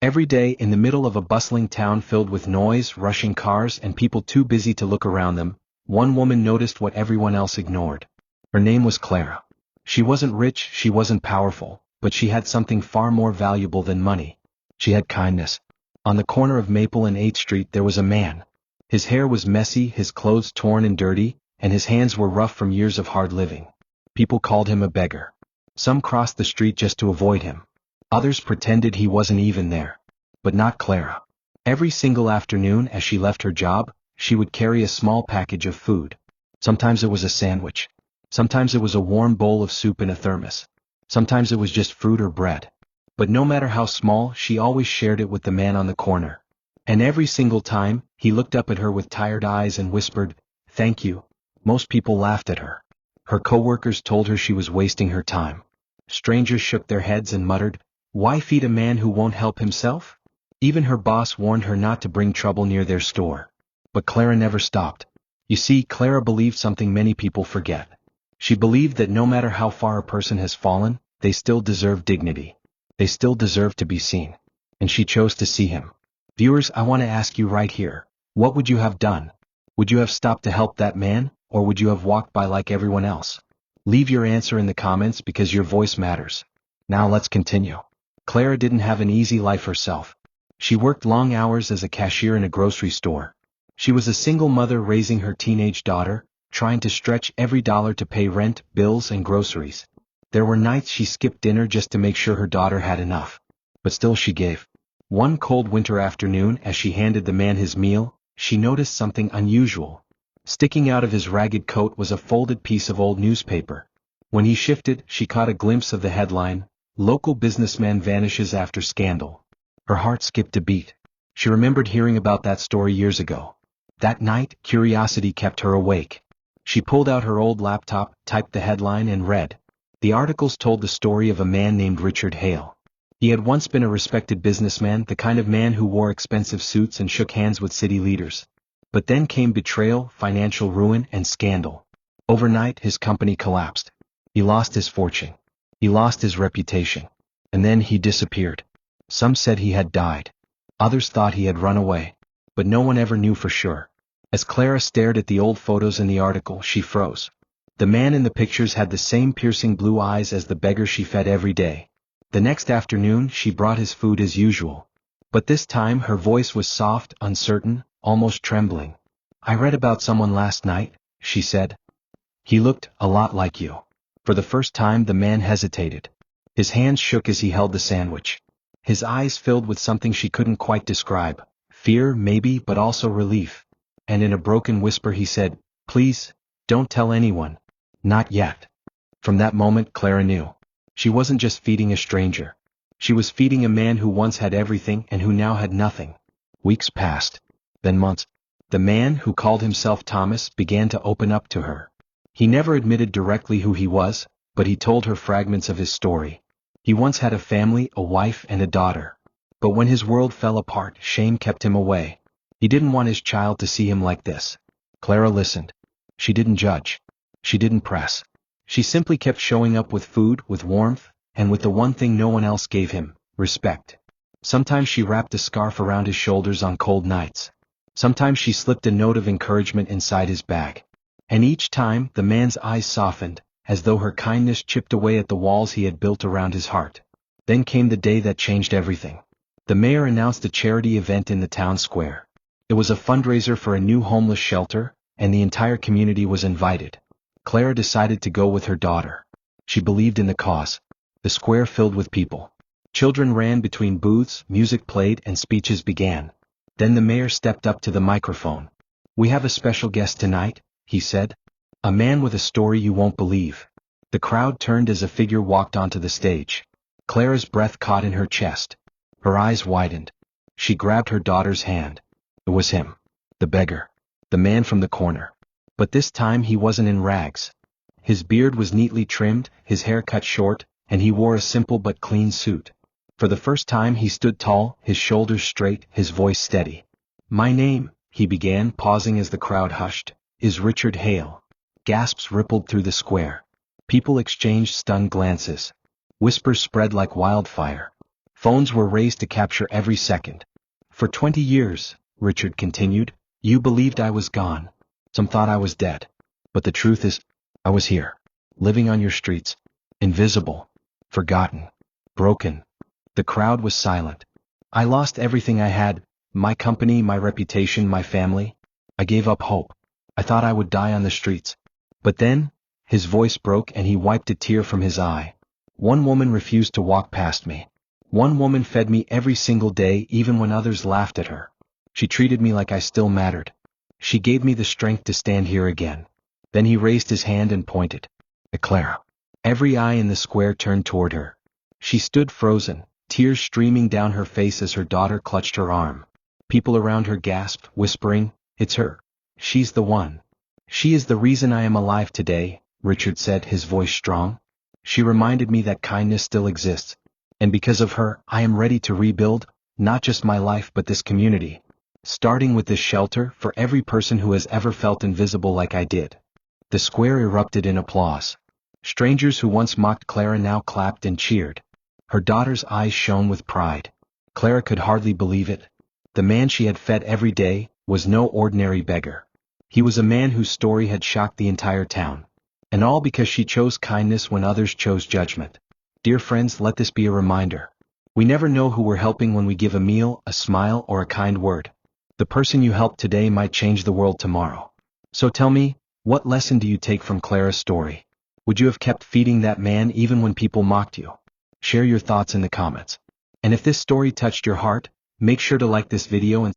Every day, in the middle of a bustling town filled with noise, rushing cars, and people too busy to look around them, one woman noticed what everyone else ignored. Her name was Clara. She wasn't rich, she wasn't powerful, but she had something far more valuable than money. She had kindness. On the corner of Maple and 8th Street there was a man. His hair was messy, his clothes torn and dirty, and his hands were rough from years of hard living. People called him a beggar. Some crossed the street just to avoid him. Others pretended he wasn't even there. But not Clara. Every single afternoon as she left her job, she would carry a small package of food. Sometimes it was a sandwich. Sometimes it was a warm bowl of soup in a thermos. Sometimes it was just fruit or bread. But no matter how small, she always shared it with the man on the corner. And every single time, he looked up at her with tired eyes and whispered, "Thank you." Most people laughed at her. Her co-workers told her she was wasting her time. Strangers shook their heads and muttered, "Why feed a man who won't help himself?" Even her boss warned her not to bring trouble near their store. But Clara never stopped. You see, Clara believed something many people forget. She believed that no matter how far a person has fallen, they still deserve dignity. They still deserve to be seen. And she chose to see him. Viewers, I want to ask you right here, what would you have done? Would you have stopped to help that man, or would you have walked by like everyone else? Leave your answer in the comments because your voice matters. Now let's continue. Clara didn't have an easy life herself. She worked long hours as a cashier in a grocery store. She was a single mother raising her teenage daughter, trying to stretch every dollar to pay rent, bills, and groceries. There were nights she skipped dinner just to make sure her daughter had enough. But still she gave. One cold winter afternoon, as she handed the man his meal, she noticed something unusual. Sticking out of his ragged coat was a folded piece of old newspaper. When he shifted, she caught a glimpse of the headline, "Local Businessman Vanishes After Scandal." Her heart skipped a beat. She remembered hearing about that story years ago. That night, curiosity kept her awake. She pulled out her old laptop, typed the headline, and read. The articles told the story of a man named Richard Hale. He had once been a respected businessman, the kind of man who wore expensive suits and shook hands with city leaders. But then came betrayal, financial ruin, and scandal. Overnight, his company collapsed. He lost his fortune. He lost his reputation. And then he disappeared. Some said he had died. Others thought he had run away. But no one ever knew for sure. As Clara stared at the old photos in the article, she froze. The man in the pictures had the same piercing blue eyes as the beggar she fed every day. The next afternoon, she brought his food as usual. But this time her voice was soft, uncertain, almost trembling. "I read about someone last night," she said. "He looked a lot like you." For the first time the man hesitated. His hands shook as he held the sandwich. His eyes filled with something she couldn't quite describe. Fear, maybe, but also relief. And in a broken whisper he said, "Please, don't tell anyone. Not yet." From that moment Clara knew. She wasn't just feeding a stranger. She was feeding a man who once had everything and who now had nothing. Weeks passed. Then months. The man, who called himself Thomas, began to open up to her. He never admitted directly who he was, but he told her fragments of his story. He once had a family, a wife, and a daughter. But when his world fell apart, shame kept him away. He didn't want his child to see him like this. Clara listened. She didn't judge. She didn't press. She simply kept showing up with food, with warmth, and with the one thing no one else gave him, respect. Sometimes she wrapped a scarf around his shoulders on cold nights. Sometimes she slipped a note of encouragement inside his bag. And each time, the man's eyes softened, as though her kindness chipped away at the walls he had built around his heart. Then came the day that changed everything. The mayor announced a charity event in the town square. It was a fundraiser for a new homeless shelter, and the entire community was invited. Clara decided to go with her daughter. She believed in the cause. The square filled with people. Children ran between booths, music played, and speeches began. Then the mayor stepped up to the microphone. "We have a special guest tonight," he said. "A man with a story you won't believe." The crowd turned as a figure walked onto the stage. Clara's breath caught in her chest. Her eyes widened. She grabbed her daughter's hand. It was him. The beggar. The man from the corner. But this time he wasn't in rags. His beard was neatly trimmed, his hair cut short, and he wore a simple but clean suit. For the first time he stood tall, his shoulders straight, his voice steady. "My name," he began, pausing as the crowd hushed, "is Richard Hale." Gasps rippled through the square. People exchanged stunned glances. Whispers spread like wildfire. Phones were raised to capture every second. For 20 years, Richard continued, you believed I was gone. Some thought I was dead. But the truth is, I was here, living on your streets, invisible, forgotten, broken. The crowd was silent. I lost everything I had, my company, my reputation, my family. I gave up hope. I thought I would die on the streets. But then, his voice broke and he wiped a tear from his eye. One woman refused to walk past me. One woman fed me every single day even when others laughed at her. She treated me like I still mattered. She gave me the strength to stand here again. Then he raised his hand and pointed. At Clara. Every eye in the square turned toward her. She stood frozen, tears streaming down her face as her daughter clutched her arm. People around her gasped, whispering, it's her. She's the one. She is the reason I am alive today, Richard said, his voice strong. She reminded me that kindness still exists. And because of her, I am ready to rebuild, not just my life but this community. Starting with this shelter for every person who has ever felt invisible like I did. The square erupted in applause. Strangers who once mocked Clara now clapped and cheered. Her daughter's eyes shone with pride. Clara could hardly believe it. The man she had fed every day was no ordinary beggar. He was a man whose story had shocked the entire town. And all because she chose kindness when others chose judgment. Dear friends, let this be a reminder. We never know who we're helping when we give a meal, a smile, or a kind word. The person you help today might change the world tomorrow. So tell me, what lesson do you take from Clara's story? Would you have kept feeding that man even when people mocked you? Share your thoughts in the comments. And if this story touched your heart, make sure to like this video and